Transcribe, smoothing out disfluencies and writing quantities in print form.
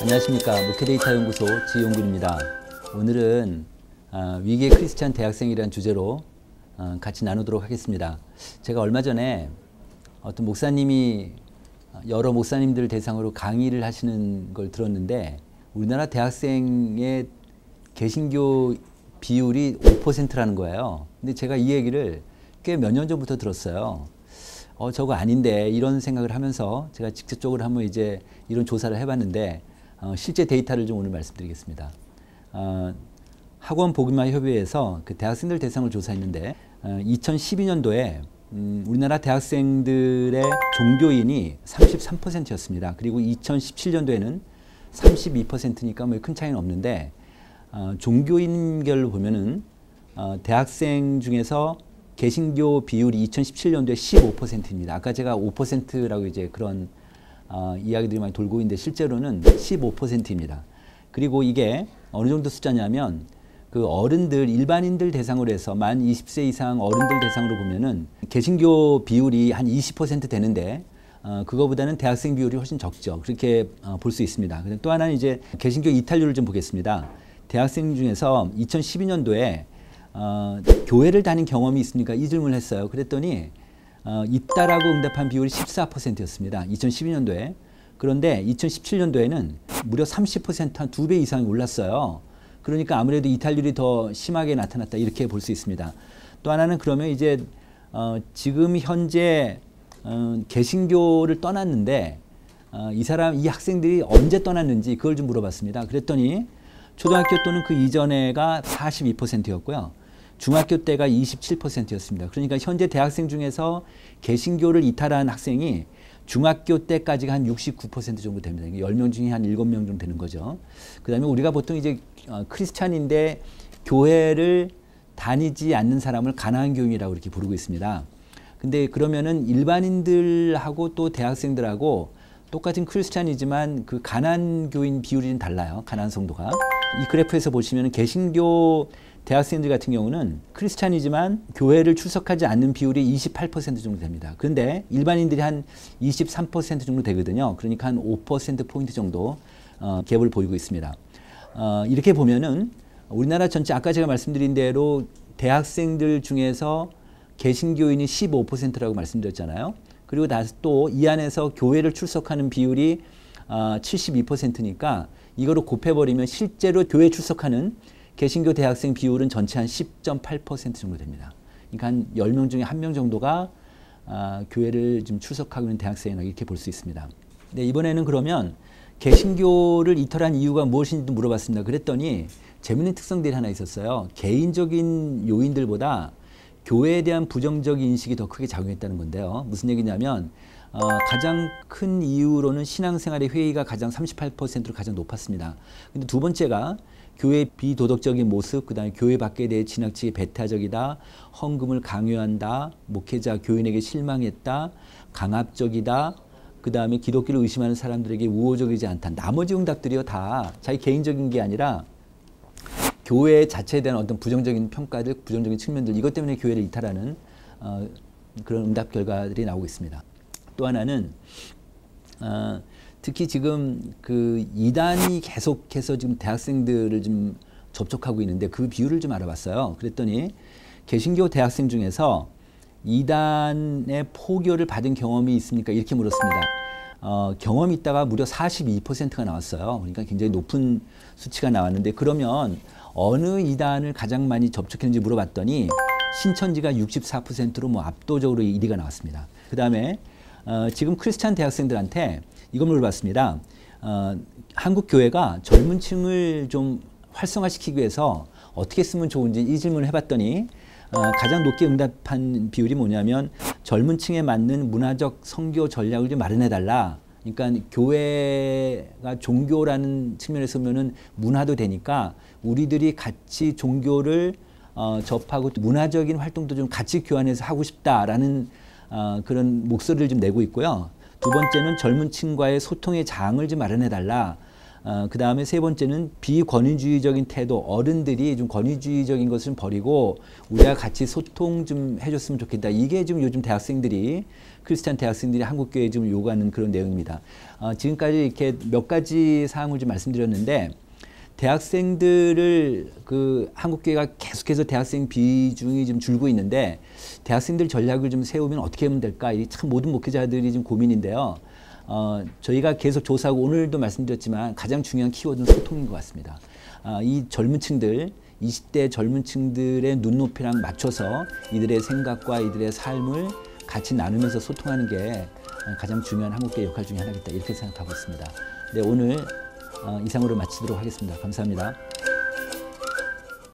안녕하십니까. 목회데이터 연구소 지용군입니다. 오늘은 위기의 크리스찬 대학생이라는 주제로 같이 나누도록 하겠습니다. 제가 얼마 전에 어떤 목사님이 여러 목사님들 대상으로 강의를 하시는 걸 들었는데 우리나라 대학생의 개신교 비율이 5%라는 거예요. 근데 제가 이 얘기를 꽤 몇 년 전부터 들었어요. 저거 아닌데 이런 생각을 하면서 제가 직접적으로 한번 이제 이런 조사를 해봤는데 실제 데이터를 좀 오늘 말씀드리겠습니다. 학원 복음화 협의회에서 그 대학생들 대상을 조사했는데 2012년도에 우리나라 대학생들의 종교인이 33%였습니다. 그리고 2017년도에는 32%니까 뭐 큰 차이는 없는데 종교인별로 보면은 대학생 중에서 개신교 비율이 2017년도에 15%입니다. 아까 제가 5%라고 이제 그런 이야기들이 많이 돌고 있는데 실제로는 15%입니다. 그리고 이게 어느 정도 숫자냐면 그 어른들, 일반인들 대상으로 해서 만 20세 이상 어른들 대상으로 보면은 개신교 비율이 한 20% 되는데 그거보다는 대학생 비율이 훨씬 적죠. 그렇게 볼 수 있습니다. 또 하나는 이제 개신교 이탈률을 좀 보겠습니다. 대학생 중에서 2012년도에 교회를 다닌 경험이 있습니까? 이 질문을 했어요. 그랬더니 있다라고 응답한 비율이 14%였습니다. 2012년도에. 그런데 2017년도에는 무려 30%, 한 2배 이상이 올랐어요. 그러니까 아무래도 이탈률이 더 심하게 나타났다 이렇게 볼 수 있습니다. 또 하나는 그러면 이제 지금 현재 개신교를 떠났는데 이 학생들이 언제 떠났는지 그걸 좀 물어봤습니다. 그랬더니 초등학교 또는 그 이전에가 42%였고요. 중학교 때가 27%였습니다. 그러니까 현재 대학생 중에서 개신교를 이탈한 학생이 중학교 때까지가 한 69% 정도 됩니다. 10명 중에 한 7명 정도 되는 거죠. 그 다음에 우리가 보통 이제 크리스찬인데 교회를 다니지 않는 사람을 가난한 교인이라고 이렇게 부르고 있습니다. 근데 그러면은 일반인들하고 또 대학생들하고 똑같은 크리스찬이지만 그 가난 교인 비율이 좀 달라요. 가난 성도가. 이 그래프에서 보시면 개신교 대학생들 같은 경우는 크리스찬이지만 교회를 출석하지 않는 비율이 28% 정도 됩니다. 그런데 일반인들이 한 23% 정도 되거든요. 그러니까 한 5%포인트 정도 갭을 보이고 있습니다. 이렇게 보면은 우리나라 전체 아까 제가 말씀드린 대로 대학생들 중에서 개신교인이 15%라고 말씀드렸잖아요. 그리고 또 이 안에서 교회를 출석하는 비율이 72%니까 이거로 곱해버리면 실제로 교회 출석하는 개신교 대학생 비율은 전체 한 10.8% 정도 됩니다. 그러니까 한 10명 중에 1명 정도가 교회를 좀 출석하고 있는 대학생이라 이렇게 볼 수 있습니다. 네, 이번에는 그러면 개신교를 이탈한 이유가 무엇인지 물어봤습니다. 그랬더니 재미있는 특성들이 하나 있었어요. 개인적인 요인들보다 교회에 대한 부정적 인식이 더 크게 작용했다는 건데요. 무슨 얘기냐면 가장 큰 이유로는 신앙생활의 회의가 가장 38%로 가장 높았습니다. 근데 두 번째가 교회의 비도덕적인 모습, 그다음에 교회 밖에 대해 지나치게 배타적이다, 헌금을 강요한다, 목회자 교인에게 실망했다, 강압적이다, 그다음에 기독교를 의심하는 사람들에게 우호적이지 않다. 나머지 응답들이요 다 자기 개인적인 게 아니라 교회 자체에 대한 어떤 부정적인 평가들, 부정적인 측면들 이것 때문에 교회를 이탈하는 그런 응답 결과들이 나오고 있습니다. 또 하나는 특히 지금 그 이단이 계속해서 지금 대학생들을 좀 접촉하고 있는데 그 비율을 좀 알아봤어요. 그랬더니 개신교 대학생 중에서 이단의 포교를 받은 경험이 있습니까? 이렇게 물었습니다. 경험이 있다가 무려 42%가 나왔어요. 그러니까 굉장히 높은 수치가 나왔는데 그러면 어느 이단을 가장 많이 접촉했는지 물어봤더니 신천지가 64%로 뭐 압도적으로 1위가 나왔습니다. 그 다음에 지금 크리스찬 대학생들한테 이걸 물어봤습니다. 한국 교회가 젊은 층을 좀 활성화시키기 위해서 어떻게 쓰면 좋은지 이 질문을 해봤더니 가장 높게 응답한 비율이 뭐냐면 젊은 층에 맞는 문화적 선교 전략을 좀 마련해달라. 그러니까 교회가 종교라는 측면에서 보면은 문화도 되니까 우리들이 같이 종교를 접하고 문화적인 활동도 좀 같이 교환해서 하고 싶다라는 그런 목소리를 좀 내고 있고요. 두 번째는 젊은 층과의 소통의 장을 좀 마련해달라. 그 다음에 세 번째는 비권위주의적인 태도, 어른들이 좀 권위주의적인 것을 좀 버리고 우리가 같이 소통 좀 해줬으면 좋겠다. 이게 지금 요즘 대학생들이, 크리스찬 대학생들이 한국교회에 좀 요구하는 그런 내용입니다. 지금까지 이렇게 몇 가지 사항을 좀 말씀드렸는데, 대학생들을 한국교회가 계속해서 대학생 비중이 좀 줄고 있는데, 대학생들 전략을 좀 세우면 어떻게 하면 될까? 이 참 모든 목회자들이 좀 고민인데요. 저희가 계속 조사하고 오늘도 말씀드렸지만 가장 중요한 키워드는 소통인 것 같습니다. 이 젊은 층들, 20대 젊은 층들의 눈높이랑 맞춰서 이들의 생각과 이들의 삶을 같이 나누면서 소통하는 게 가장 중요한 한국교회 역할 중에 하나겠다, 이렇게 생각하고 있습니다. 네, 오늘 이상으로 마치도록 하겠습니다. 감사합니다.